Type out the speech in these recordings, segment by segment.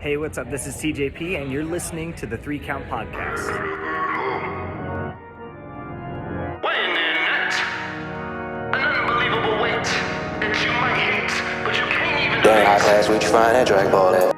Hey, what's up? This is TJP, and you're listening to the 3 Count Podcast. Weighing in at an unbelievable weight that you might hate, but you can't even During high class, we find that drag ball at.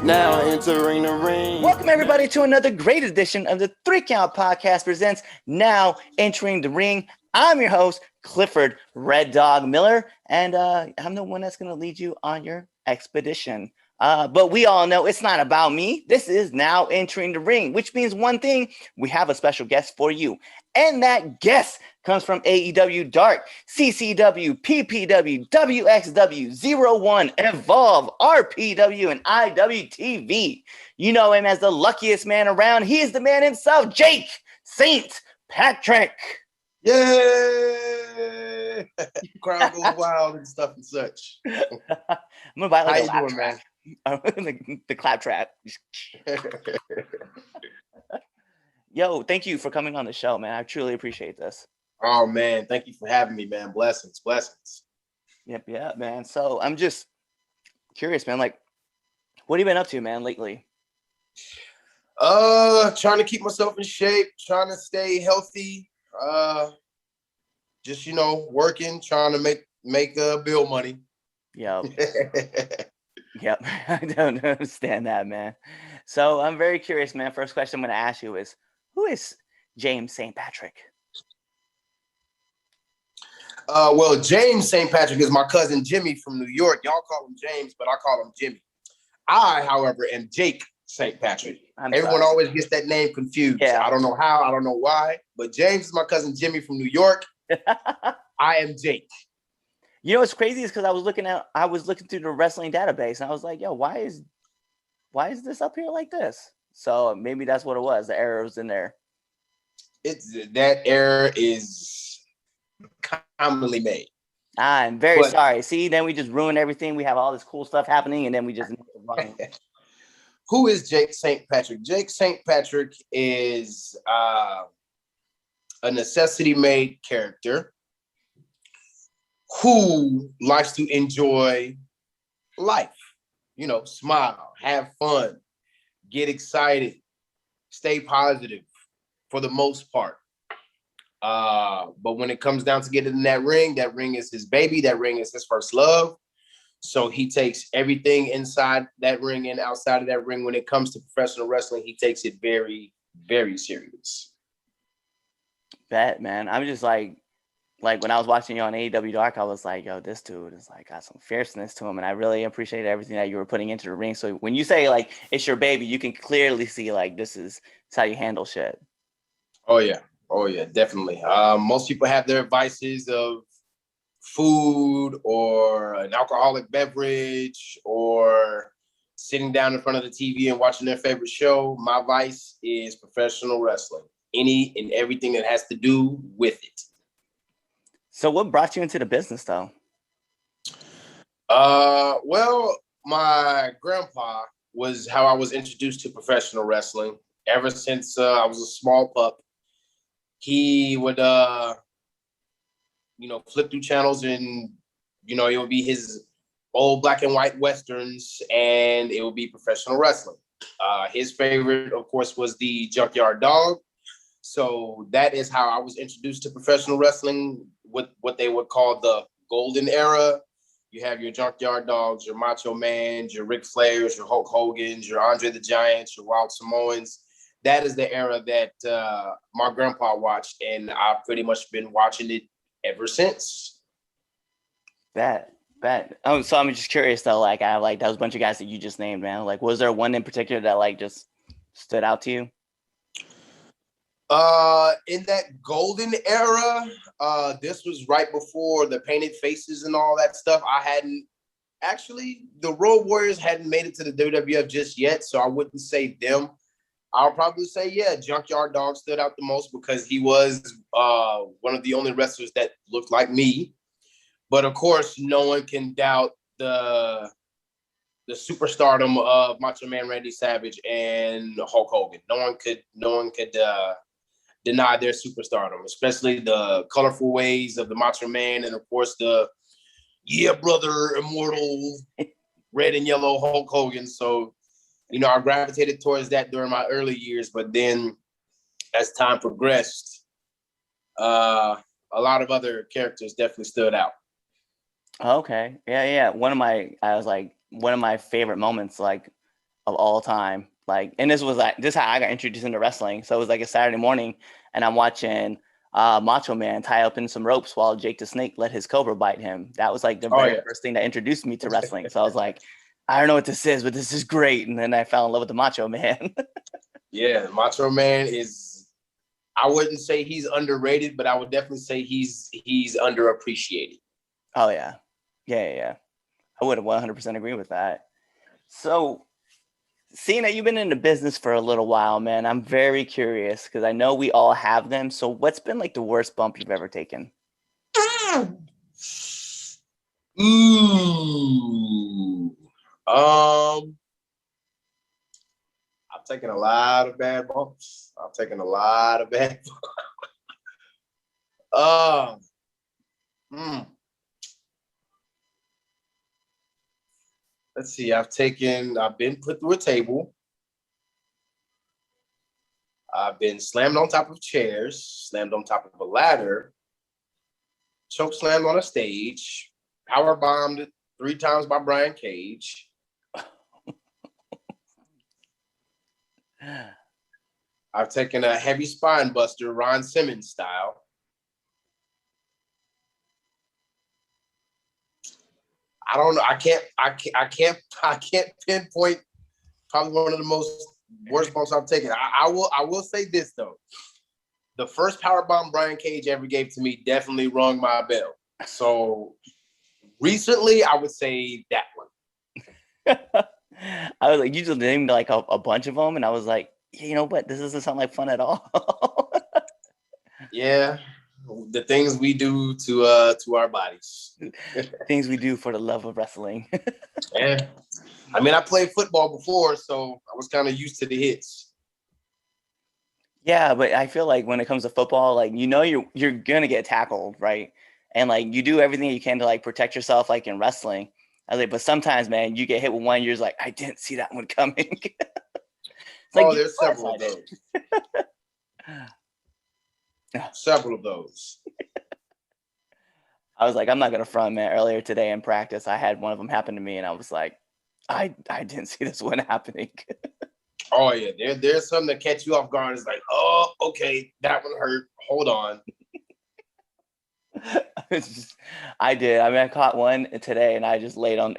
Now entering the ring. Welcome everybody to another great edition of the 3 Count Podcast presents Now Entering the Ring. I'm your host, Clifford Red Dog Miller, and I'm the one that's going to lead you on your expedition. But we all know it's not about me. This is Now Entering the Ring, which means one thing: we have a special guest for you. And that guest comes from AEW Dark, CCW, PPW, WXW, 01, Evolve, RPW, and IWTV. You know him as the luckiest man around. He is the man himself, Jake St. Patrick. Yay! Crowd goes wild and stuff and such. I'm gonna buy like How a you doing, man? the clap trap. Yo, thank you for coming on the show, man. I truly appreciate this. Oh man, thank you for having me, man. Blessings. Yep, yeah, man. So I'm just curious, man. Like, what have you been up to, man, lately? Trying to keep myself in shape, trying to stay healthy. Just working, trying to make bill money. Yep. Yep. I don't understand that, man. So I'm very curious, man. First question I'm going to ask you is, who is James St. Patrick? Well, James St. Patrick is my cousin Jimmy from New York. Y'all call him James, but I call him Jimmy. I, however, am Jake St. Patrick. Everyone always gets that name confused. Yeah. I don't know how, I don't know why, but James is my cousin Jimmy from New York. I am Jake. You know what's crazy is because I was looking through the wrestling database and I was like, yo, why is this up here like this? So maybe that's what it was. The error was in there. That error is commonly made. I'm very sorry. See, then we just ruined everything. We have all this cool stuff happening, and then we just Who is Jake St. Patrick? Jake St. Patrick is a necessity-made character who likes to enjoy life. Smile, have fun, get excited, stay positive for the most part. But when it comes down to getting in that ring is his baby. That ring is his first love. So he takes everything inside that ring and outside of that ring. When it comes to professional wrestling, he takes it very, very serious. Bet, man. I'm just like when I was watching you on AEW Dark, I was like, yo, this dude is like got some fierceness to him. And I really appreciate everything that you were putting into the ring. So when you say like it's your baby, you can clearly see like this is how you handle shit. Oh yeah, definitely. Most people have their vices of food or an alcoholic beverage or sitting down in front of the TV and watching their favorite show. My vice is professional wrestling. Any and everything that has to do with it. So what brought you into the business though? Well, my grandpa was how I was introduced to professional wrestling. Ever since I was a small pup, he would flip through channels and it would be his old black and white westerns and it would be professional wrestling. His favorite, of course, was the Junkyard Dog. So that is how I was introduced to professional wrestling, what they would call the golden era. You have your Junkyard Dogs, your Macho Mans, your Ric Flairs, your Hulk Hogans, your Andre the Giants, your Wild Samoans. That is the era that my grandpa watched, and I've pretty much been watching it ever since. Bet. Oh, so I'm just curious though. Like I like that was a bunch of guys that you just named, man. Like, was there one in particular that like just stood out to you? In that golden era, this was right before the painted faces and all that stuff. The Road Warriors hadn't made it to the WWF just yet, so I wouldn't say them. I'll probably say, Junkyard Dog stood out the most because he was one of the only wrestlers that looked like me. But of course, no one can doubt the superstardom of Macho Man Randy Savage and Hulk Hogan. No one could deny their superstardom, especially the colorful ways of the Macho Man, and of course the brother immortal red and yellow Hulk Hogan. So I gravitated towards that during my early years, but then as time progressed, a lot of other characters definitely stood out. Okay. Yeah. One of my favorite moments, like, of all time. Like, and this is how I got introduced into wrestling. So it was like a Saturday morning, and I'm watching Macho Man tie up in some ropes while Jake the Snake let his cobra bite him. That was like the very first thing that introduced me to wrestling. So I was like, I don't know what this is, but this is great. And then I fell in love with the Macho Man. Yeah, Macho Man is, I wouldn't say he's underrated, but I would definitely say he's underappreciated. Oh yeah. Yeah. I would 100% agree with that. So, seeing that you've been in the business for a little while, man, I'm very curious because I know we all have them. So what's been like the worst bump you've ever taken? Ooh. I've taken a lot of bad bumps. I've taken a lot of bad bumps. Let's see. I've been put through a table. I've been slammed on top of chairs, slammed on top of a ladder, choke slammed on a stage, power bombed 3 times by Brian Cage. I've taken a heavy spine buster, Ron Simmons style. I don't know. I can't pinpoint probably one of the worst bumps I've taken. I will say this though. The first power bomb Brian Cage ever gave to me definitely rung my bell. So recently, I would say that one. I was like, you just named like a bunch of them, and I was like, you know what? This doesn't sound like fun at all. Yeah, the things we do to our bodies. Things we do for the love of wrestling. Yeah, I mean, I played football before, so I was kind of used to the hits. Yeah, but I feel like when it comes to football, like, you're gonna get tackled, right? And like you do everything you can to like protect yourself, like in wrestling. I was like, but sometimes, man, you get hit with one, you're just like, I didn't see that one coming. It's like, There's several of those. Several of those. I was like, I'm not gonna front, man. Earlier today in practice, I had one of them happen to me, and I was like, I didn't see this one happening. Oh yeah, there's some that catch you off guard. It's like, oh, okay, that one hurt. Hold on. I did. I mean, I caught one today, and I laid on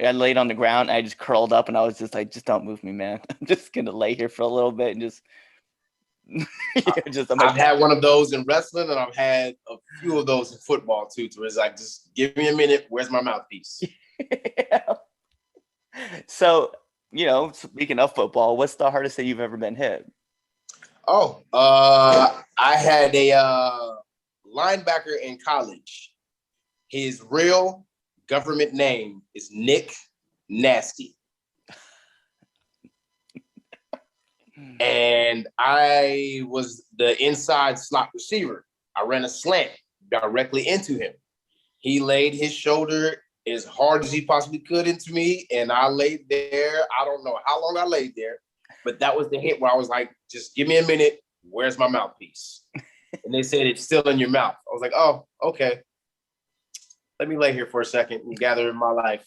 the ground. And I just curled up, and I was just like, just don't move me, man. I'm just gonna lay here for a little bit and just. I've had one of those in wrestling, and I've had a few of those in football too. Where it's like, just give me a minute. Where's my mouthpiece? Yeah. So, speaking of football, what's the hardest thing you've ever been hit? Oh, I had a linebacker in college. His real government name is Nick Nasty. And I was the inside slot receiver. I ran a slant directly into him. He laid his shoulder as hard as he possibly could into me, and I laid there. I don't know how long I laid there, but that was the hit where I was like, just give me a minute. Where's my mouthpiece? And they said, it's still in your mouth. I was like, oh, okay. Let me lay here for a second and gather my life.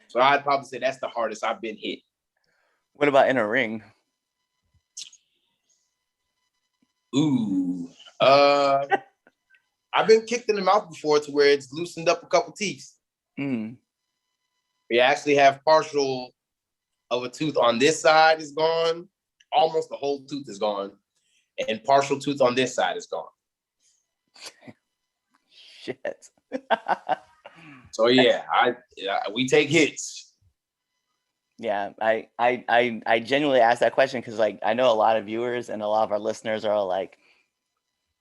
So I'd probably say that's the hardest I've been hit. What about in a ring? Ooh. I've been kicked in the mouth before to where it's loosened up a couple teeth. Mm. We actually have partial of a tooth on this side is gone. Almost the whole tooth is gone. And partial tooth on this side is gone. Shit. So yeah, we take hits. Yeah, I genuinely asked that question because like I know a lot of viewers and a lot of our listeners are all like,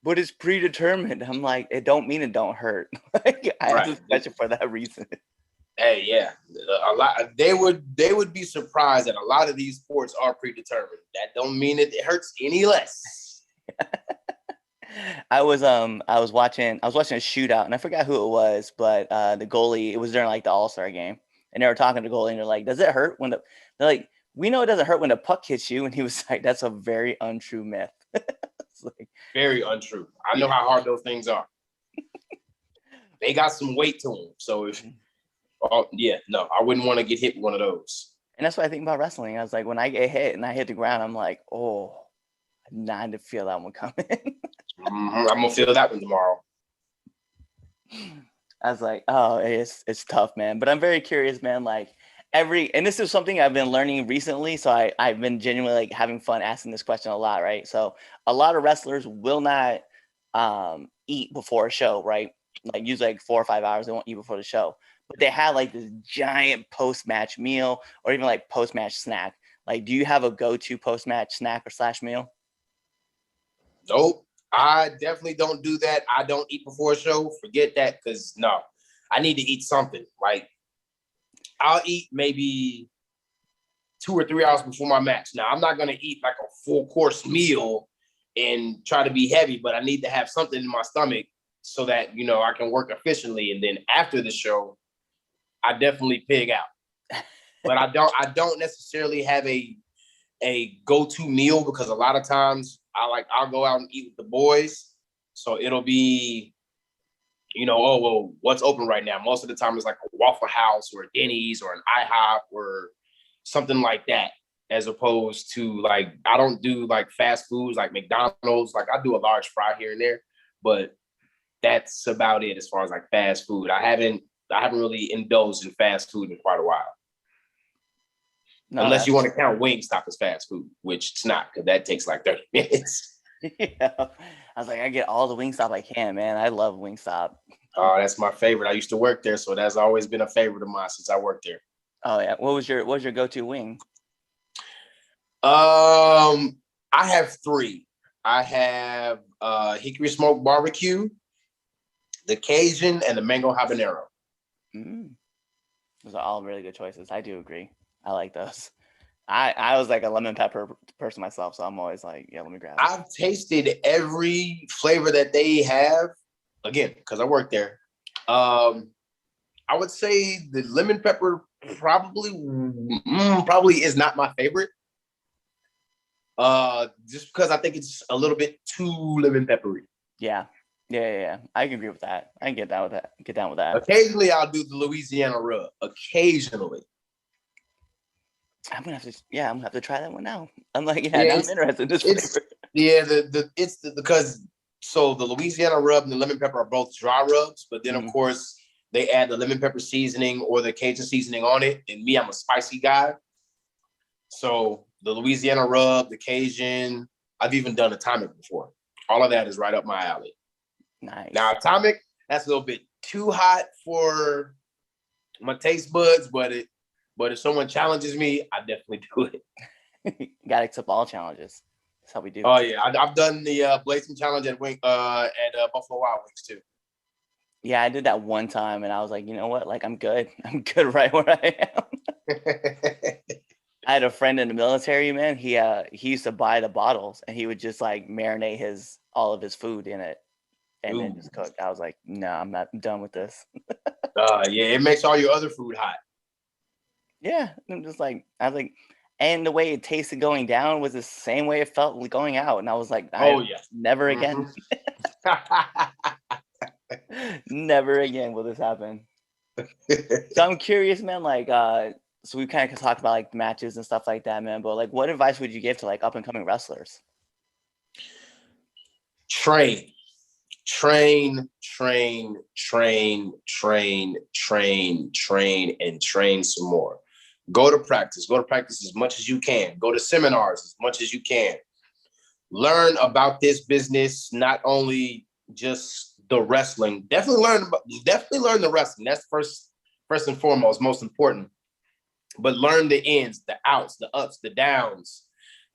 but it's predetermined. I'm like, it don't mean it don't hurt. Like, I asked this question for that reason. Hey, yeah, a lot. They would be surprised that a lot of these sports are predetermined. That don't mean it hurts any less. I was watching a shootout and I forgot who it was, but the goalie, it was during like the All-Star game, and they were talking to the goalie and they're like, does it hurt when they're like, we know it doesn't hurt when a puck hits you. And he was like, that's a very untrue myth. It's like, Very untrue. I know how hard those things are. They got some weight to them. So if, no, I wouldn't want to get hit with one of those. and that's what I think about wrestling. I was like, when I get hit and I hit the ground, I'm like, oh, I did not to feel that one coming. I'm gonna feel that one tomorrow. I was like, oh, it's tough, man. But I'm very curious, man. Like and this is something I've been learning recently. So I've been genuinely like having fun asking this question a lot, right? So a lot of wrestlers will not eat before a show, right? Like usually like 4 or 5 hours, they won't eat before the show. But they have like this giant post-match meal or even like post-match snack. Like, do you have a go-to post-match snack or slash meal? Nope. I definitely don't do that. I don't eat before a show. Forget that, because no, I need to eat something. Like, I'll eat maybe 2 or 3 hours before my match. Now, I'm not gonna eat like a full course meal and try to be heavy, but I need to have something in my stomach so that I can work efficiently. And then after the show, I definitely pig out. But I don't necessarily have a go-to meal, because a lot of times I'll go out and eat with the boys. So it'll be, oh, well, what's open right now? Most of the time it's like a Waffle House or a Denny's or an IHOP or something like that, as opposed to like, I don't do like fast foods like McDonald's. Like, I do a large fry here and there, but that's about it as far as like fast food. I haven't really indulged in fast food in quite a while. No, unless you want to count Wingstop as fast food, which it's not, because that takes like 30 minutes. Yeah. I was like, I get all the Wingstop I can, man. I love Wingstop. Oh, that's my favorite. I used to work there, so that's always been a favorite of mine since I worked there. Oh yeah. What was your go-to wing? I have 3. I have hickory smoked barbecue, the Cajun, and the mango habanero. Those are all really good choices. I do agree. I like those. I was like a lemon pepper person myself, so I'm always like, yeah, let me grab it. I've tasted every flavor that they have, again, because I work there. I would say the lemon pepper probably is not my favorite. Just because I think it's a little bit too lemon peppery. Yeah. I can agree with that. I can get down with that. Occasionally, I'll do the Louisiana rub. Occasionally. I'm gonna have to try that one now. I'm like, now I'm interested in this flavor. Yeah, because the Louisiana rub and the lemon pepper are both dry rubs, but then of course they add the lemon pepper seasoning or the Cajun seasoning on it. And me, I'm a spicy guy. So the Louisiana rub, the Cajun, I've even done atomic before. All of that is right up my alley. Nice. Now atomic, that's a little bit too hot for my taste buds, but if someone challenges me, I definitely do it. You gotta accept all challenges. That's how we do. Oh yeah, I've done the Blazing Challenge at Buffalo Wild Wings too. Yeah, I did that one time, and I was like, you know what? Like, I'm good. I'm good right where I am. I had a friend in the military, man. He used to buy the bottles, and he would just like marinate all of his food in it, and then just cook. I was like, no, I'm done with this. Yeah, it makes all your other food hot. Yeah, I'm just like, I was like, and the way it tasted going down was the same way it felt going out, and I was like, never again. Never again will this happen. So I'm curious, man. Like, so we kind of talked about like matches and stuff like that, man. But like, what advice would you give to like up and coming wrestlers? Train some more. Go to practice as much as you can. Go to seminars as much as you can. Learn about this business, not only just the wrestling. Definitely learn the wrestling. That's first and foremost, most important. But learn the ins, the outs, the ups, the downs,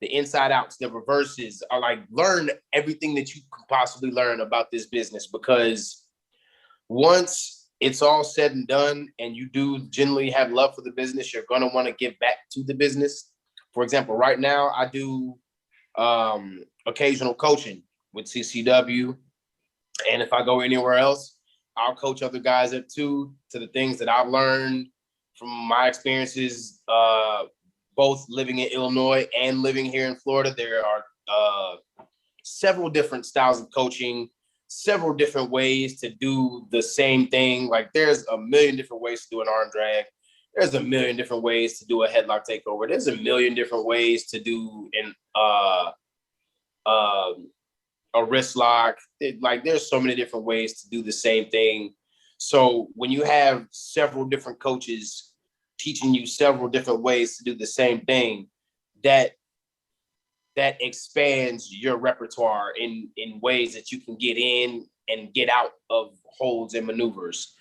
the inside outs, the reverses. Learn everything that you can possibly learn about this business, because once it's all said and done and you do generally have love for the business, you're going to want to give back to the business. For example, right now I do occasional coaching with CCW. And if I go anywhere else, I'll coach other guys up too, to the things that I've learned from my experiences both living in Illinois and living here in Florida, there are several different styles of coaching, several different ways to do the same thing. Like there's a million different ways to do an arm drag. There's a million different ways to do a headlock takeover. There's a million different ways to do a wrist lock. Like there's so many different ways to do the same thing. So when you have several different coaches teaching you several different ways to do the same thing, that expands your repertoire in ways that you can get in and get out of holds and maneuvers.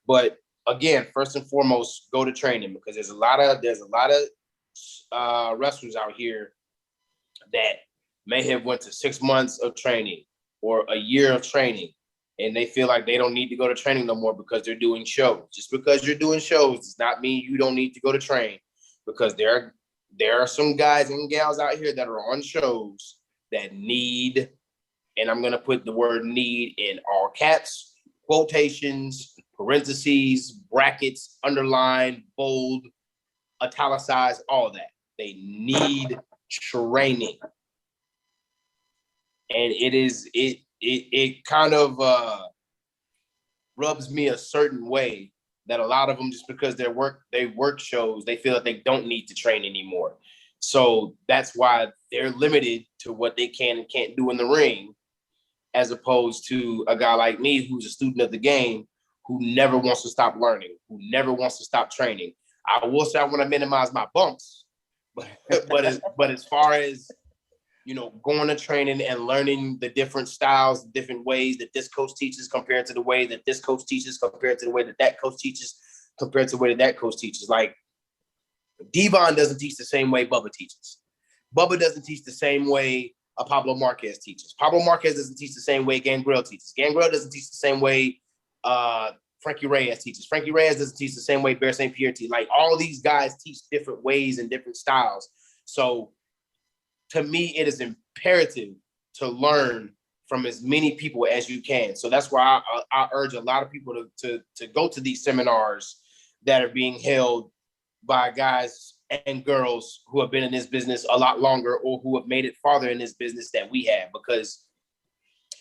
But again, first and foremost, go to training, because there's a lot of wrestlers out here that may have went to 6 months of training or a year of training, and they feel like they don't need to go to training no more because they're doing shows. Just because you're doing shows does not mean you don't need to go to train, because there are some guys and gals out here that are on shows that need, and I'm going to put the word need in all caps, quotations, parentheses, brackets, underline, bold, italicized, all that. They need training. And it kind of rubs me a certain way that a lot of them, just because they work shows, they feel that they don't need to train anymore. So that's why they're limited to what they can and can't do in the ring, as opposed to a guy like me who's a student of the game, who never wants to stop learning, who never wants to stop training. I will say I want to minimize my bumps, but as far as, you know, going to training and learning the different styles, different ways that this coach teaches compared to the way that this coach teaches, compared to the way that that coach teaches, compared to the way that that coach teaches. Like, Devon doesn't teach the same way Bubba teaches. Bubba doesn't teach the same way Pablo Marquez teaches. Pablo Marquez doesn't teach the same way Gangrel teaches. Gangrel doesn't teach the same way Frankie Reyes teaches. Frankie Reyes doesn't teach the same way Bear St. Pierre teaches. Like, all these guys teach different ways and different styles. So to me, it is imperative to learn from as many people as you can. So that's why I urge a lot of people to go to these seminars that are being held by guys and girls who have been in this business a lot longer, or who have made it farther in this business that we have. Because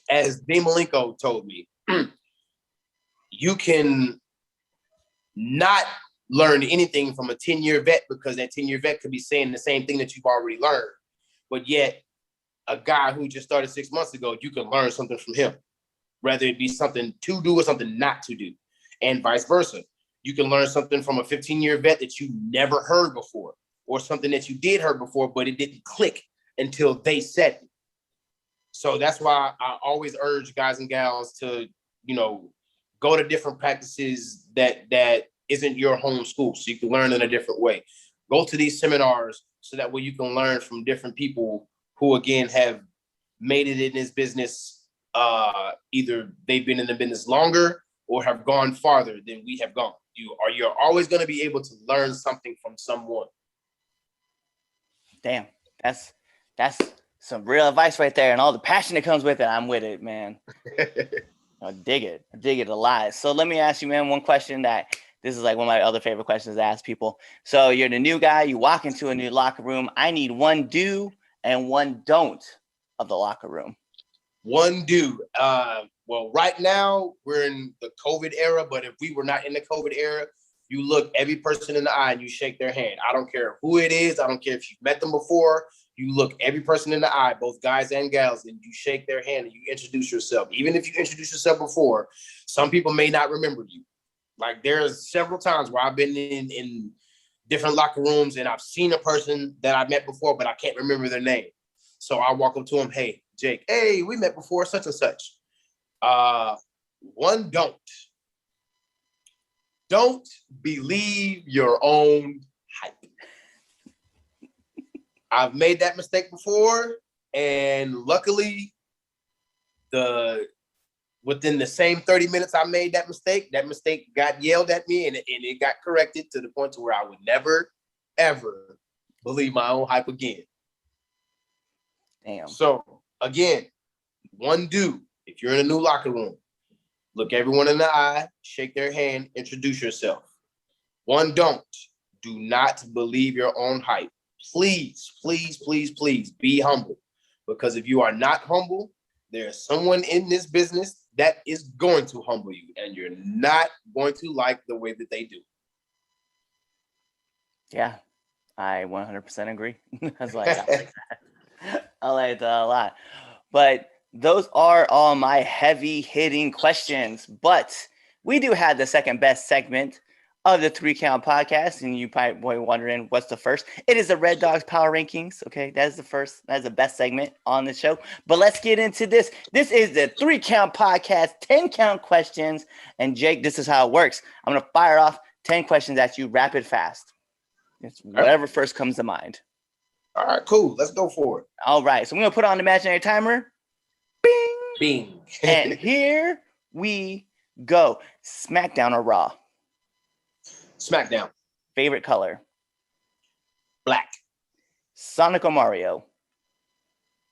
as Dean Malenko told me, you can not learn anything from a 10-year vet, because that 10-year vet could be saying the same thing that you've already learned. But yet, a guy who just started 6 months ago, you can learn something from him, whether it be something to do or something not to do, and vice versa. You can learn something from a 15-year vet that you never heard before, or something that you did heard before, but it didn't click until they said it. So that's why I always urge guys and gals to, you know, go to different practices that isn't your home school, so you can learn in a different way. Go to these seminars so that way you can learn from different people who, again, have made it in this business. Either they've been in the business longer or have gone farther than we have gone. You're always going to be able to learn something from someone. Damn, that's some real advice right there, and all the passion that comes with it. I'm with it, man. I dig it a lot. So let me ask you, man, one question that this is like one of my other favorite questions to ask people. So you're the new guy, you walk into a new locker room. I need one do and one don't of the locker room. One do. Well, right now we're in the COVID era, but if we were not in the COVID era, you look every person in the eye and you shake their hand. I don't care who it is. I don't care if you've met them before. You look every person in the eye, both guys and gals, and you shake their hand and you introduce yourself. Even if you introduced yourself before, some people may not remember you. Like, there's several times where I've been in different locker rooms and I've seen a person that I met before, but I can't remember their name. So I walk up to him, hey, Jake, hey, we met before, such and such. One don't. Don't believe your own hype. I've made that mistake before, and luckily, within the same 30 minutes I made that mistake got yelled at me, and it got corrected to the point to where I would never, ever believe my own hype again. Damn. So, again, one do, if you're in a new locker room, look everyone in the eye, shake their hand, introduce yourself. One don't, do not believe your own hype. please, please, please, please be humble. Because if you are not humble, there's someone in this business that is going to humble you, and you're not going to like the way that they do. Yeah, I 100% agree. I was like, I like that. I like that a lot. But those are all my heavy hitting questions. But we do have the second best segment of the 3 Count podcast. And you probably wondering what's the first. It is the Red Dogs Power Rankings. Okay, that is the first. That is the best segment on the show. But let's get into this. This is the 3 Count podcast, 10 count questions. And Jake, this is how it works. I'm going to fire off 10 questions at you rapid fast. It's whatever first comes to mind. All right, cool. Let's go for it. All right. So I'm going to put on the imaginary timer. Bing. Bing. And here we go. SmackDown or Raw? SmackDown. Favorite color? Black. Sonic or Mario?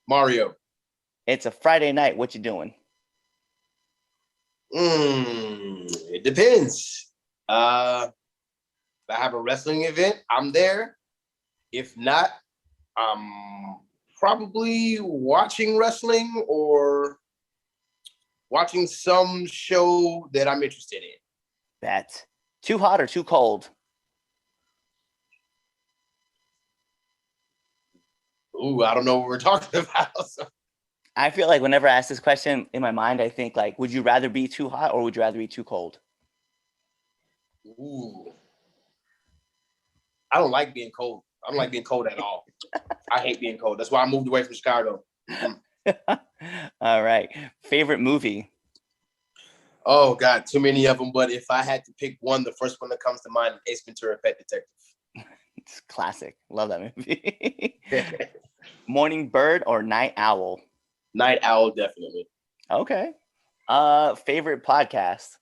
Mario. It's a Friday night. What you doing? It depends. If I have a wrestling event, I'm there. If not, I'm probably watching wrestling or watching some show that I'm interested in. Bet. Too hot or too cold? Ooh, I don't know what we're talking about. So. I feel like whenever I ask this question in my mind, I think like, would you rather be too hot or would you rather be too cold? Ooh. I don't like being cold. I don't like being cold at all. I hate being cold. That's why I moved away from Chicago. All right. Favorite movie? Oh, God, too many of them. But if I had to pick one, the first one that comes to mind is Ace Ventura, Pet Detective. It's classic. Love that movie. Morning bird or night owl? Night owl, definitely. Okay. Favorite podcast?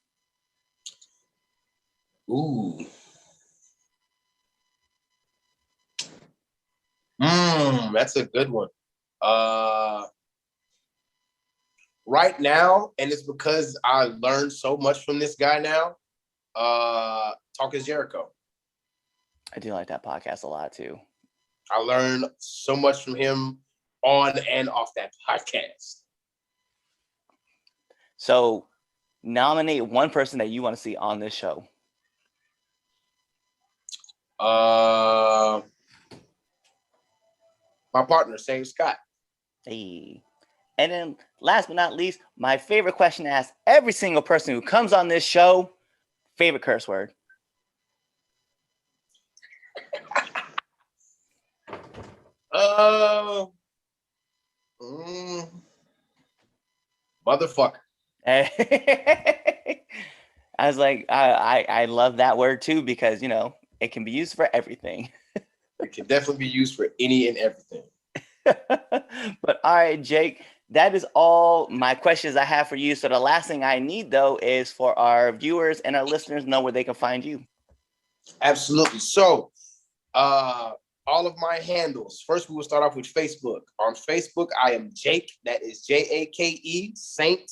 Ooh. That's a good one. Right now, and it's because I learned so much from this guy now, Talk is Jericho. I do like that podcast a lot too. I learned so much from him on and off that podcast. So nominate one person that you want to see on this show. My partner, Sam Scott. Hey. And then last but not least, my favorite question to ask every single person who comes on this show, favorite curse word. Motherfucker. I was like, I love that word too, because, you know, it can be used for everything. It can definitely be used for any and everything. But all right, Jake, that is all my questions I have for you. So the last thing I need, though, is for our viewers and our listeners know where they can find you. Absolutely. So all of my handles. First, we will start off with Facebook. On Facebook, I am Jake. That is Jake, Saint,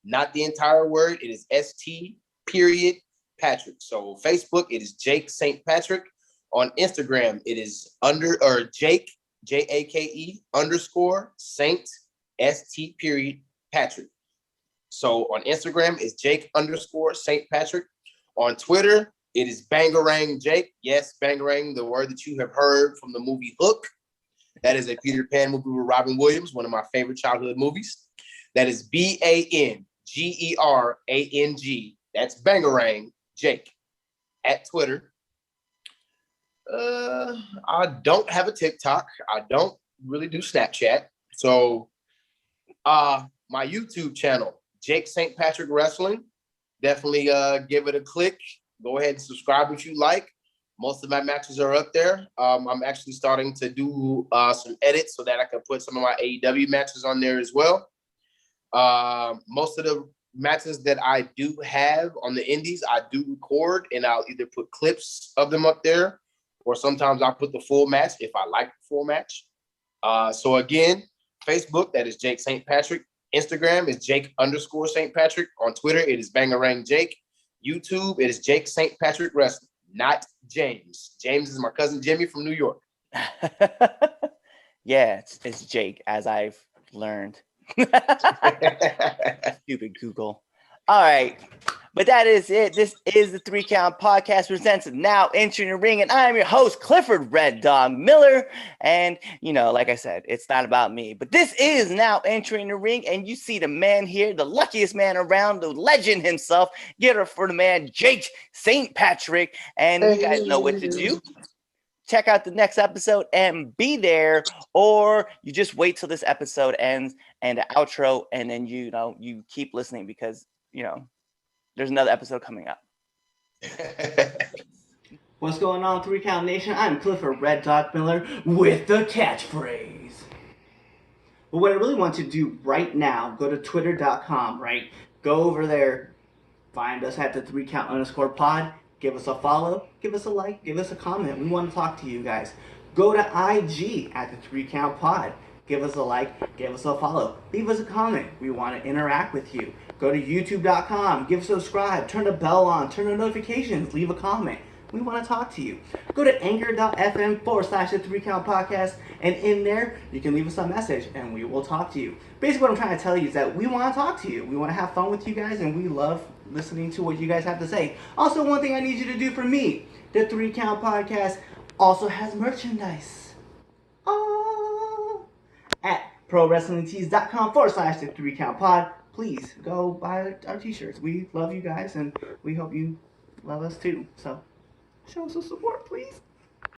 not the entire word. It is ST period Patrick. So Facebook, it is Jake St. Patrick. On Instagram, it is Jake, Jake _ Saint ST period Patrick. So on Instagram, it's Jake _ St. Patrick. On Twitter, it is Bangarang Jake. Yes, Bangarang, the word that you have heard from the movie Hook. That is a Peter Pan movie with Robin Williams, one of my favorite childhood movies. That is BANGERANG. That's Bangarang Jake at Twitter. I don't have a TikTok. I don't really do Snapchat. So my YouTube channel, Jake St. Patrick Wrestling. Definitely give it a click. Go ahead and subscribe if you like. Most of my matches are up there. I'm actually starting to do some edits so that I can put some of my AEW matches on there as well. Most of the matches that I do have on the indies, I do record, and I'll either put clips of them up there, or sometimes I'll put the full match if I like the full match. So again, Facebook, that is Jake St. Patrick. Instagram is Jake _ St. Patrick. On Twitter, it is Bangarang Jake. YouTube, it is Jake St. Patrick Wrestling, not James. James is my cousin Jimmy from New York. Yeah, it's Jake, as I've learned. Stupid Google. All right. But that is it. This is the 3 Count Podcast presents Now Entering the Ring. And I am your host, Clifford Red Dog Miller. And, like I said, it's not about me. But this is Now Entering the Ring. And you see the man here, the luckiest man around, the legend himself. Get her for the man, Jake St. Patrick. And you guys know what to do. Check out the next episode and be there, or you just wait till this episode ends and the outro, and then you keep listening because there's another episode coming up. What's going on, 3 Count Nation? I'm Clifford Red Dog Miller with the catchphrase. But what I really want to do right now, go to twitter.com, right? Go over there, find us at the 3 Count _ pod. Give us a follow, give us a like, give us a comment. We want to talk to you guys. Go to IG at the 3 Count pod. Give us a like, give us a follow, leave us a comment. We want to interact with you. Go to youtube.com, give us a subscribe, turn the bell on, turn the notifications, leave a comment. We want to talk to you. Go to anchor.fm / the 3 Count podcast, and in there you can leave us a message and we will talk to you. Basically what I'm trying to tell you is that we want to talk to you. We want to have fun with you guys, and we love listening to what you guys have to say. Also, one thing I need you to do for me, the 3 Count podcast also has merchandise. Oh, at prowrestlingtees.com / the 3 Count pod. Please go buy our t-shirts. We love you guys, and we hope you love us too. So show us some support, please.